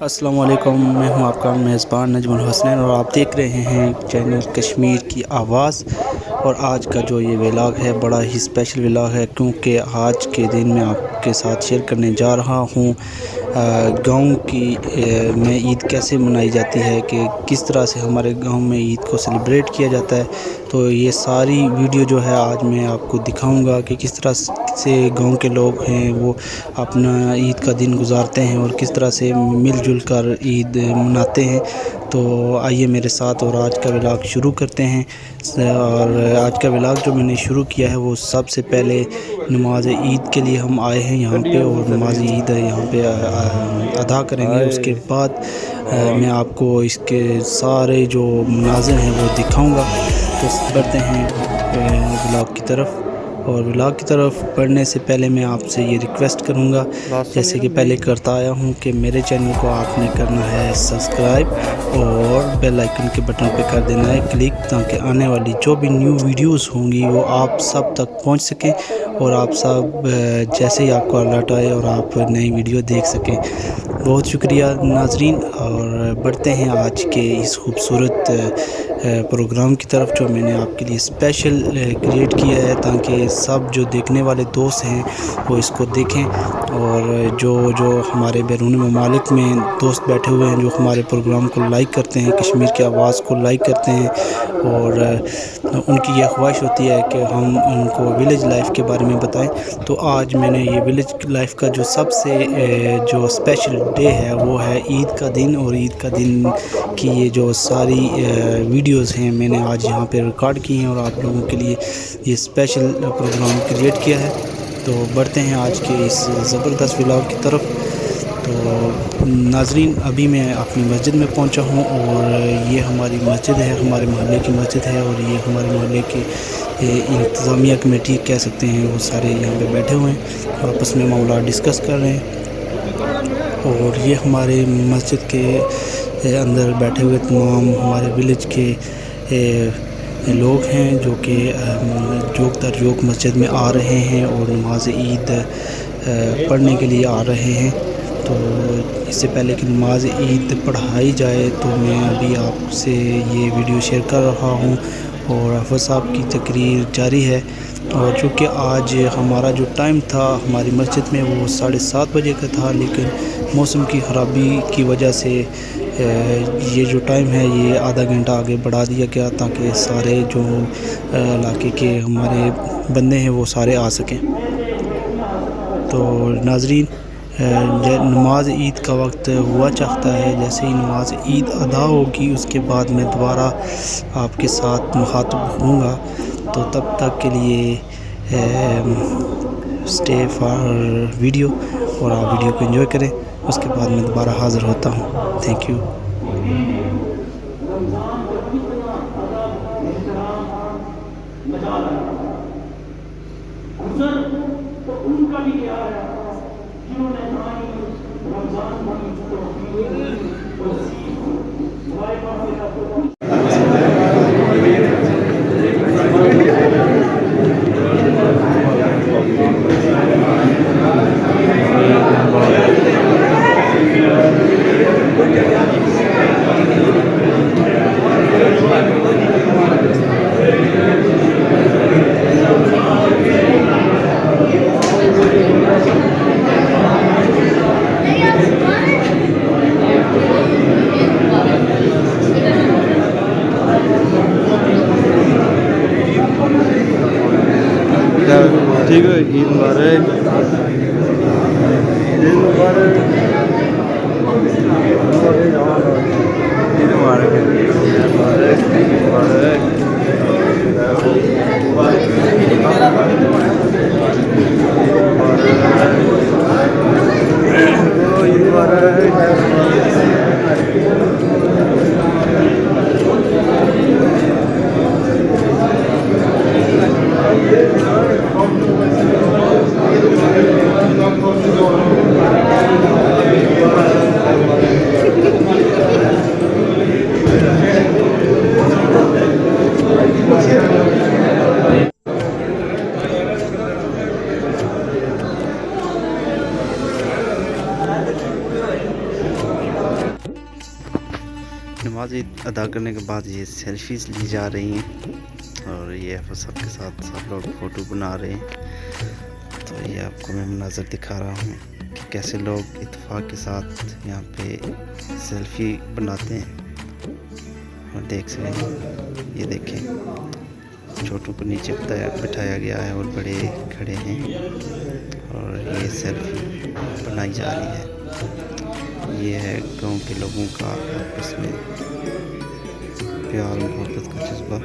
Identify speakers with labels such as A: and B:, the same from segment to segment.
A: अस्सलाम वालेकुम, मैं हूं आपका मेज़बान नजमुल हसनैन और आप देख रहे हैं चैनल कश्मीर की आवाज़। और आज का जो ये व्लॉग है बड़ा ही स्पेशल व्लॉग है, क्योंकि आज के दिन मैं आपके साथ शेयर करने जा रहा हूं गांव की में ईद कैसे मनाई जाती है, कि किस तरह से हमारे गांव में ईद को सेलिब्रेट किया जाता है। तो ये सारी वीडियो जो है आज मैं आपको दिखाऊंगा कि किस तरह से गांव के लोग हैं वो अपना ईद का दिन गुजारते हैं और किस तरह से मिलजुल कर ईद मनाते हैं। तो आइए मेरे साथ और आज का व्लॉग शुरू करते हैं। और आज का व्लॉग जो मैंने शुरू किया है वो सबसे पहले नमाज ईद के लिए हम आए हैं यहाँ पे, और नमाज ईद यहाँ पे अदा करेंगे। उसके बाद मैं आपको इसके सारे जो मनाज़िर हैं वो दिखाऊंगा। तो बढ़ते हैं व्लॉग की तरफ। और व्लॉग की तरफ बढ़ने से पहले मैं आपसे ये रिक्वेस्ट करूँगा, जैसे कि पहले करता आया हूँ, कि मेरे चैनल को आपने करना है सब्सक्राइब और बेल आइकन के बटन पे कर देना है क्लिक, ताकि आने वाली जो भी न्यू वीडियोस होंगी वो आप सब तक पहुँच सकें और आप सब जैसे ही आपको अलर्ट आए और आप नई वीडियो देख सकें। बहुत शुक्रिया नाजरीन। और बढ़ते हैं आज के इस खूबसूरत प्रोग्राम की तरफ, जो मैंने आपके लिए स्पेशल क्रिएट किया है, ताकि सब जो देखने वाले दोस्त हैं वो इसको देखें। और जो हमारे बैरून ममालिक में दोस्त बैठे हुए हैं जो हमारे प्रोग्राम को लाइक करते हैं, कश्मीर की आवाज़ को लाइक करते हैं, और उनकी यह ख्वाहिश होती है कि हम उनको विलेज लाइफ के बारे में बताएं। तो आज मैंने ये विलेज लाइफ का जो सबसे जो स्पेशल डे है वो है ईद का दिन, और ईद का दिन की ये जो सारी वीडियोस हैं मैंने आज यहाँ पे रिकॉर्ड की हैं और आप लोगों के लिए ये स्पेशल प्रोग्राम क्रिएट किया है। तो बढ़ते हैं आज के इस ज़बरदस्त व्लॉग की तरफ। तो नाजरीन, अभी मैं अपनी मस्जिद में पहुंचा हूं, और ये हमारी मस्जिद है, हमारे मोहल्ले की मस्जिद है, और ये हमारे मोहल्ले के इंतज़ामिया कमेटी कह सकते हैं, वो सारे यहाँ पे बैठे हुए हैं, आपस में मामला डिस्कस कर रहे हैं। और ये हमारे मस्जिद के अंदर बैठे हुए तमाम हमारे विलेज के लोग हैं, जो कि जोक दर जोक मस्जिद में आ रहे हैं और नमाज ईद पढ़ने के लिए आ रहे हैं। तो इससे पहले कि नमाज ईद पढ़ाई जाए तो मैं अभी आपसे ये वीडियो शेयर कर रहा हूँ, और हाफ़िज़ साहब की तकरीर जारी है। और चूँकि आज हमारा जो टाइम था हमारी मस्जिद में वो 7:30 बजे का था, लेकिन मौसम की ख़राबी की वजह से ये जो टाइम है ये आधा घंटा आगे बढ़ा दिया गया, ताकि सारे जो इलाके के हमारे बंदे हैं वो सारे आ सकें। तो नाजरीन, नमाज ईद का वक्त हुआ चाहता है। जैसे ही नमाज ईद अदा होगी उसके बाद मैं दोबारा आपके साथ मुखातब होऊंगा। तो तब तक के लिए स्टे फॉर वीडियो, और आप वीडियो को एंजॉय करें। उसके बाद मैं दोबारा हाज़िर होता हूँ। Thank you.
B: ठीक है, ईद मुबारक। ईद मुबारक।
A: नमाज अदा करने के बाद ये सेल्फीज ली जा रही हैं और ये सबके साथ सब लोग फ़ोटो बना रहे हैं। तो ये आपको मैं मनाज़र दिखा रहा हूँ कि कैसे लोग इत्तेफाक के साथ यहाँ पे सेल्फ़ी बनाते हैं। और देख सकते हैं, ये देखें, छोटू को नीचे बिठाया गया है और बड़े खड़े हैं और ये सेल्फ़ी बनाई जा रही है। ये है गांव के लोगों का आपस में प्यार मोहब्बत का जज्बा।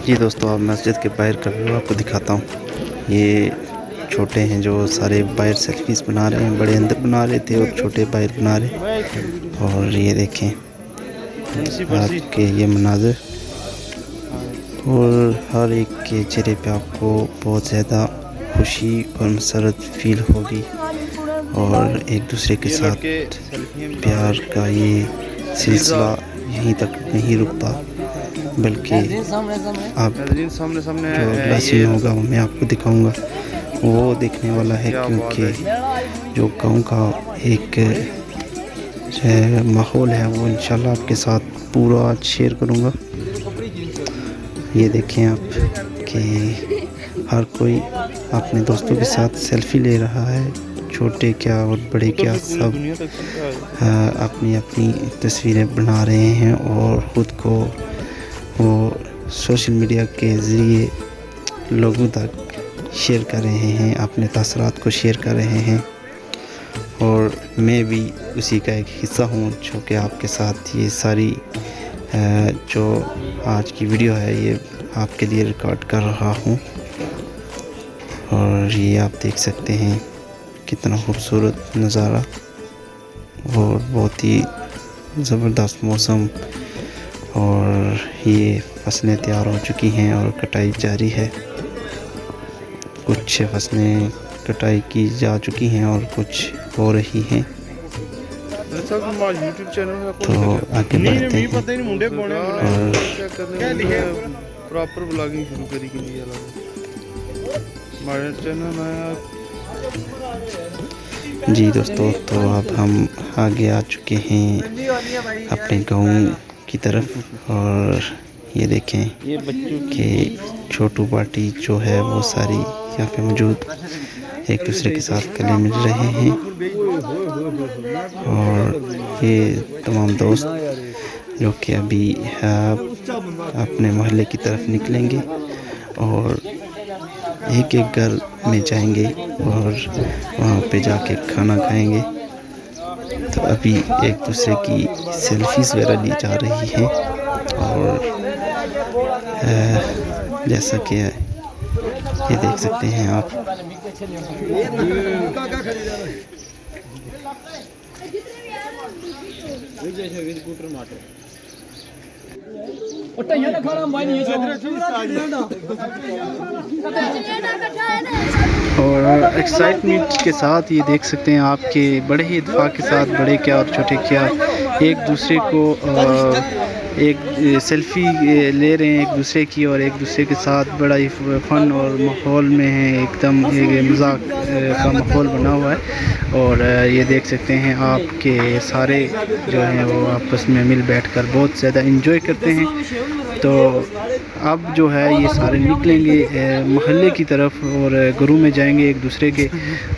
A: जी दोस्तों, अब मस्जिद के बाहर का व्यू आपको दिखाता हूँ। ये छोटे हैं जो सारे बाहर सेल्फीज बना रहे हैं, बड़े अंदर बना रहे थे और छोटे बाहर बना रहे। और ये देखें आज के ये मनाज़र, और हर एक के चेहरे पे आपको बहुत ज़्यादा खुशी और मसरत फील होगी। और एक दूसरे के साथ प्यार का ये सिलसिला यहीं तक नहीं रुकता, बल्कि आप जो अगला सीन होगा वो मैं आपको दिखाऊंगा, वो देखने वाला है। क्योंकि जो गाँव का एक माहौल है वो इंशाल्लाह आपके साथ पूरा शेयर करूंगा। ये देखें आप कि हर कोई अपने दोस्तों के साथ सेल्फी ले रहा है, छोटे क्या और बड़े क्या, सब अपनी अपनी तस्वीरें बना रहे हैं और ख़ुद को वो सोशल मीडिया के ज़रिए लोगों तक शेयर कर रहे हैं, अपने तासरात को शेयर कर रहे हैं। और मैं भी उसी का एक हिस्सा हूँ जो कि आपके साथ ये सारी जो आज की वीडियो है ये आपके लिए रिकॉर्ड कर रहा हूँ। और ये आप देख सकते हैं कितना खूबसूरत नज़ारा और बहुत ही ज़बरदस्त मौसम। और ये फसलें तैयार हो चुकी हैं और कटाई जारी है। कुछ फसलें कटाई की जा चुकी हैं और कुछ हो रही हैं। तो आगे बढ़ते हैं और
B: प्रॉपर ब्लॉगिंग शुरू करी के लिए हमारे चैनल
A: जी दोस्तों, तो अब हम आगे आ चुके हैं अपने गाँव की तरफ। और ये देखें कि छोटू पार्टी जो है वो सारी यहाँ पे मौजूद एक दूसरे के साथ गले मिल रहे हैं। और ये तमाम दोस्त जो कि अभी अपने मोहल्ले की तरफ निकलेंगे और एक एक घर में जाएंगे और वहाँ पे जाके खाना खाएंगे। तो अभी एक दूसरे की सेल्फीज वगैरह ली जा रही है। और जैसा कि ये देख सकते हैं आप, और एक्साइटमेंट के साथ ये देख सकते हैं आपके बड़े ही इत्तेफाक के साथ बड़े क्या और छोटे क्या एक दूसरे को एक सेल्फ़ी ले रहे हैं एक दूसरे की और एक दूसरे के साथ बड़ा ही फ़न और माहौल में है, एकदम एक मज़ाक का माहौल बना हुआ है। और ये देख सकते हैं आपके सारे जो हैं वो आपस में मिल बैठकर बहुत ज़्यादा इंजॉय करते हैं। तो अब जो है ये सारे निकलेंगे मोहल्ले की तरफ और घरों में जाएंगे एक दूसरे के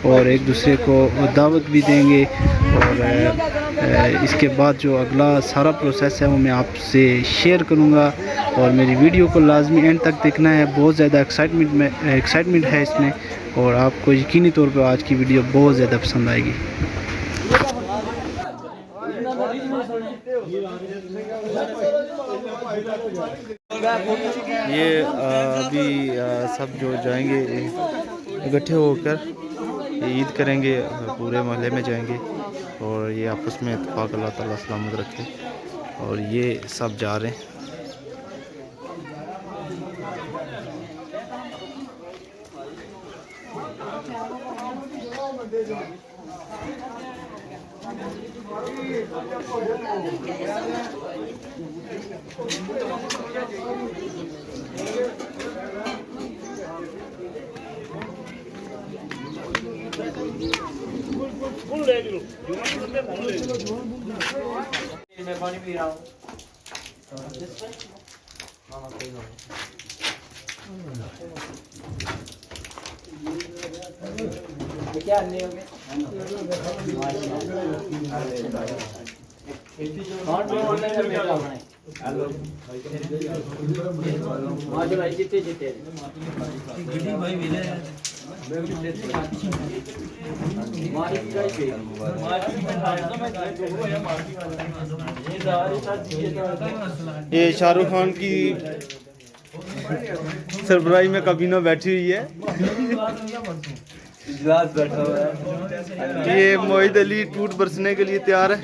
A: और एक दूसरे को दावत भी देंगे। और इसके बाद जो अगला सारा प्रोसेस है वो मैं आपसे शेयर करूंगा और मेरी वीडियो को लाजमी एंड तक देखना है। बहुत ज़्यादा एक्साइटमेंट है इसमें और आपको यकीनी तौर पर आज की वीडियो बहुत ज़्यादा पसंद आएगी। ये अभी सब जो जाएंगे इकट्ठे होकर ईद करेंगे, पूरे मोहल्ले में जाएंगे और ये आपस में इत्तेफाक अल्लाह ताला सलामत रखे। और ये सब जा रहे हैं।
C: मैं पानी पी रहा हूँ। क्या नहीं हो गया?
B: ये शाहरुख खान की सरबराही में कबीना बैठी हुई है। ये मोहित अली टूट बरसने के लिए तैयार है।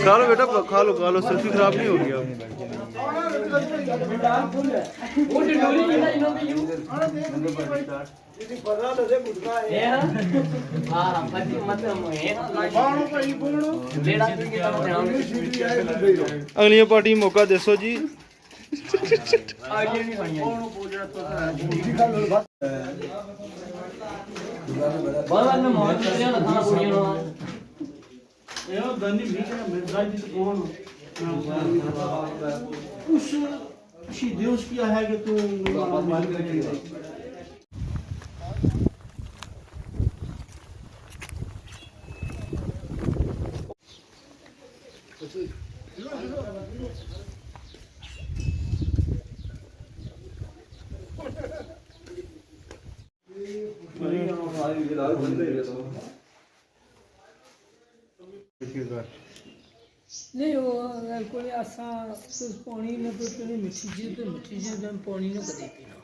B: खा लो बेटा, खा लो, सेल्फी खराब नहीं होगी अब। अगली पार्टी मौका दसो जी।
D: Deus que a regra tu
E: नहीं वो अगर कोई आसा तो पानी में तो तेरी मिठी चीज़ में पानी न कदे पीना।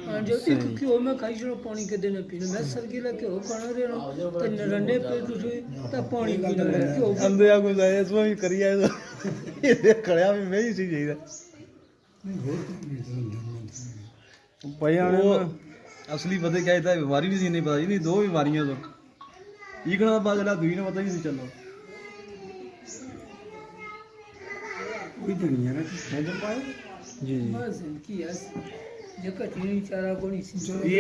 E: हाँ जो एक क्यों मैं खाई जो पानी कदे न पीना। मैं सरगीला क्यों खाना रे ना तो नरने पे तुझे तो पानी पीना क्यों
B: अंधे को जाए इसमें भी करिए तो ये खड़ा में मैं ही चीज है भाई आने असली पता क्या था, बीमारी भी नहीं पता नहीं, दो बीमारियां तो इकना पता चला, दूसरी ने पता ही नहीं चलो। कोई तो नहीं है ना समझ पाए जी जी
E: बस इनकी यार जो कठिन चारा को नहीं समझ
B: ये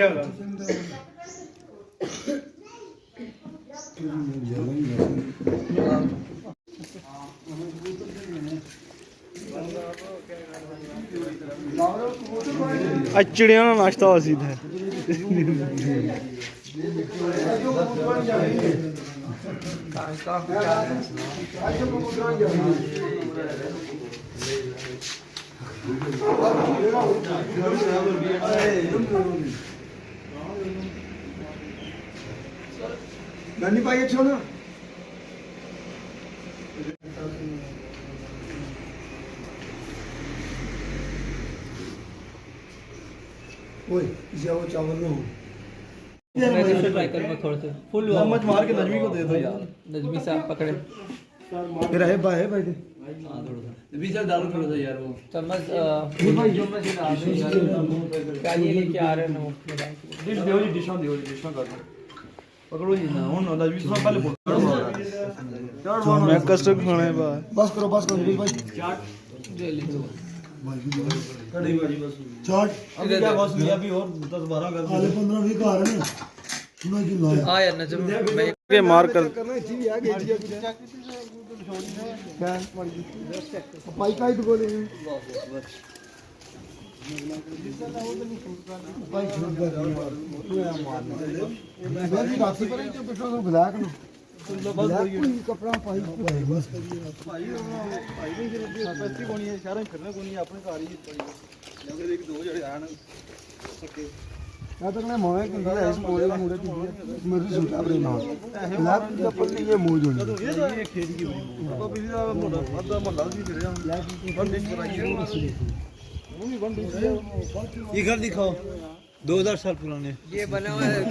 B: चिड़िया ना नाश्ता वसीद है।
D: नन्ही पाई छोड़ो ओए जाओ चावल लो
C: ट्राई कर मैं थोड़ा सा फुल
B: मोहम्मद मार के नजमी को दे दो यार,
C: नजमी साहब पकड़े
B: फिर है भाई भाई
C: नजमी साहब डालो थोड़ा सा यार वो चम्मच क्या ये लेके आ रहे हैं वो
B: डिश दो जी, डिश ना कर दो। पकड़ो जी ना हुन लजवी साहब पहले
A: मैं कस्टर्ड खाना है बाहर।
D: बस करो भाई
B: कड़ी भाजी बस
D: चाट
B: अभी क्या बस हुई अभी और 10-12 कर
D: आले 15-20 घर है ना सुना कि लाया
C: आ यार नजम मैं
A: के मार कर
D: पाई काई तो बोले पाई छोड़ कर तू है मारने मैं भी राती पर जो पेट्रोल को ब्लैक नो ब्लैक कोई कपड़ा पाई बस
B: भाई नहीं फिर सस्ती कोनी है शहर में फिरने कोनी है अपने घर ही अगर एक दो जड़े आन सके
D: या तक मैं मोए कि है इस मोड़े मुड़े की मेरी सुनता अपने नाम ब्लैक की चप्पल नहीं ये मौज होनी
B: ये खेत की तो बिजली का मोटा आधा महल्ला भी फिर ब्लैक की बंद कराइए
C: ये घर दिखाओ 2000 साल पुराने ये बना हुआ है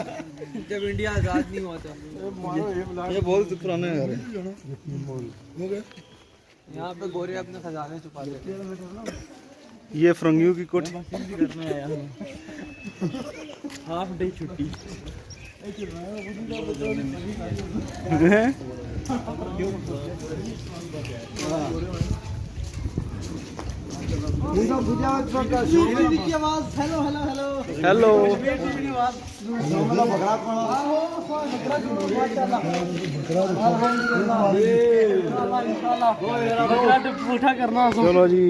C: जब इंडिया आजाद नहीं हुआ था
B: ये बहुत पुराने घर है
D: हो गया
C: यहाँ पे गोरे अपने खजाने छुपा देते हैं
A: ये फरंगियों की कोठी।
C: हाफ डे छुट्टी
D: इनका बुझा का
C: की आवाज हेलो हेलो हेलो
A: हेलो
D: मतलब बकरा कौन
C: पूठा करना
A: चलो जी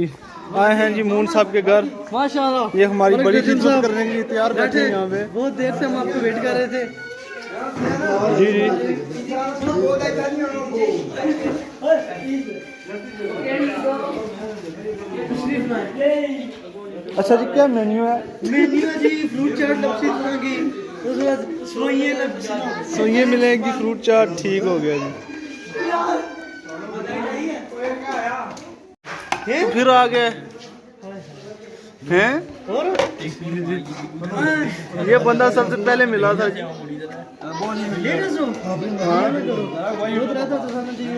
A: आए हैं जी मून साहब के घर।
C: माशाल्लाह
A: ये हमारी बड़ी खिदमत करने के लिए तैयार बैठे हैं यहाँ पे।
C: बहुत देर से हम आपको वेट कर रहे थे
A: जी जी अच्छा जी क्या मेन्यू है?
C: मेन्यू है जी फ्रूट चाट लपसी की उसके बाद सोइए लपसी
A: सोइए मिलेगी फ्रूट चाट ठीक हो गया जी। तो फिर आ गए हैं
C: और
A: ये बंदा सबसे पहले मिला था जी।
C: ये रसो
A: हाँ
C: बहुत रहता था सामने टीवी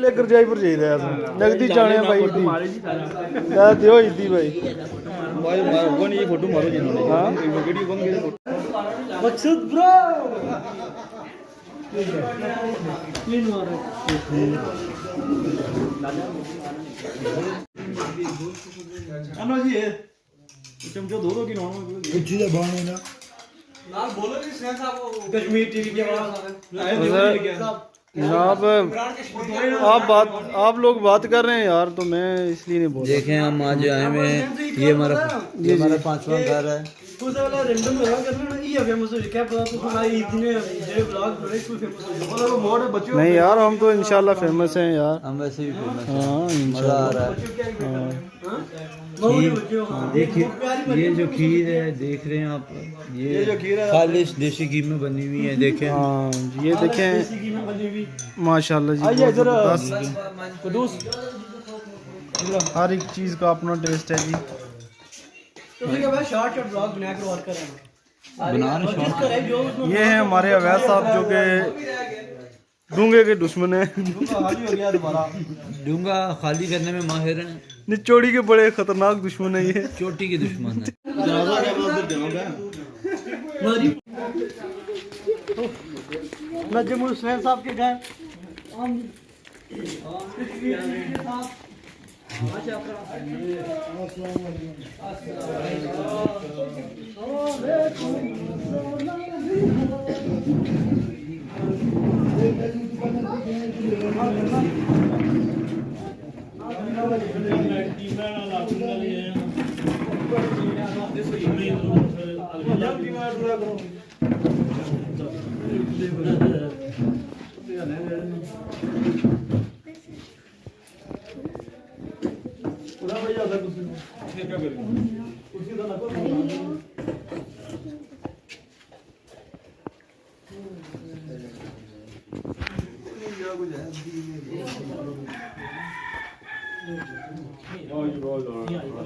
A: लेकर जाई पर जाई रहा था नगदी जाने भाई दी यार दियो इदी भाई
B: भाई मारो ये फोटो मारो जी इन्होंने
A: हाँ
B: वीडियो बन गई
C: मकसूद ब्रो क्लीन मारो
B: अनो जी ये चमचो दो की नॉन
D: कुछ चीजें बाण है ना
C: कश्मीर टीवी की आवाज
A: जनाब आप लोग बात कर रहे हैं यार तो मैं इसलिए नहीं बोल
C: देखें हम आज आए हुए हैं ये हमारा 5वां घर है
E: कुछ वाला रैंडम लगा करना ना ये फेमस हो क्या पता तो सुना इतने जे ब्लॉग बड़े कोई फेमस हो
B: मतलब वो मोड़ बच्चों
A: नहीं यार हम तो इंशाल्लाह फेमस हैं यार।
C: हम वैसे भी फेमस हैं
A: हाँ
C: मजा आ
A: इंशाल्लाह
C: रहा है
E: बहुत
C: देखिए ये जो खीर है देख रहे हैं आप ये
B: जो खीर है
C: खालिश देसी घी में बनी हुई है देखें
A: हाँ ये देखें माशाल्लाह जी बहुत ज़बरदस्त। हर एक चीज़ का अपना टेस्ट है जी।
E: तो क्या भाई शॉर्ट शॉर्ट ब्लॉग बना कर और करें
C: बनाना शौक
E: करे जो
A: ये हैं हमारे अवैध साहब जो कि डूंगे के दुश्मन हैं।
B: हाजी हो गया दोबारा
C: डूंगा खाली करने में माहिर हैं
A: निचोड़ी के बड़े खतरनाक दुश्मन है ये।
C: चोटी के दुश्मन है
B: जनाजा क्या उधर जाऊंगा
E: हमारी नजम हुसैन साहब के घर हम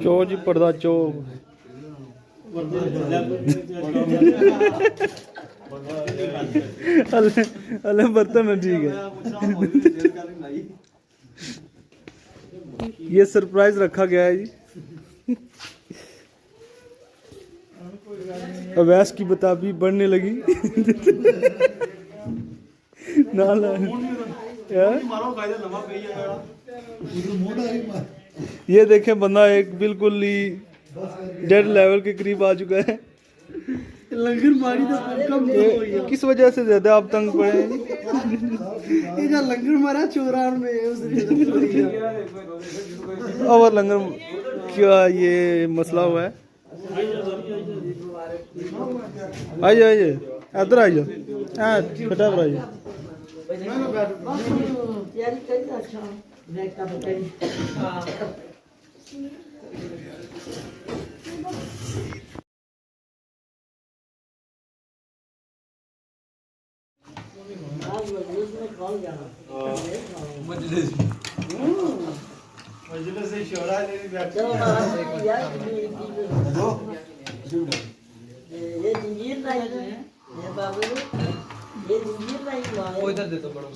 A: चो जी पर्दा चो अले बर्तन है ठीक है। ये सरप्राइज रखा गया है जी।
B: अवैस की बताबी बढ़ने लगी नाल ये देखें बंदा एक बिल्कुल ही डेड लेवल के करीब आ चुका है।
C: लंगर मारी तो कम
B: किस वजह से ज्यादा आप तंग पड़े हैं जी?
C: ये लंगर मारा चोरान में
B: और लंगर क्या ये मसला हुआ है? आइए आइए इधर आइए, फटा पर आइए।
F: ये जंजीर नहीं है ये बाबू ये जंजीर नहीं हुआ
C: इधर दे तो बड़ो।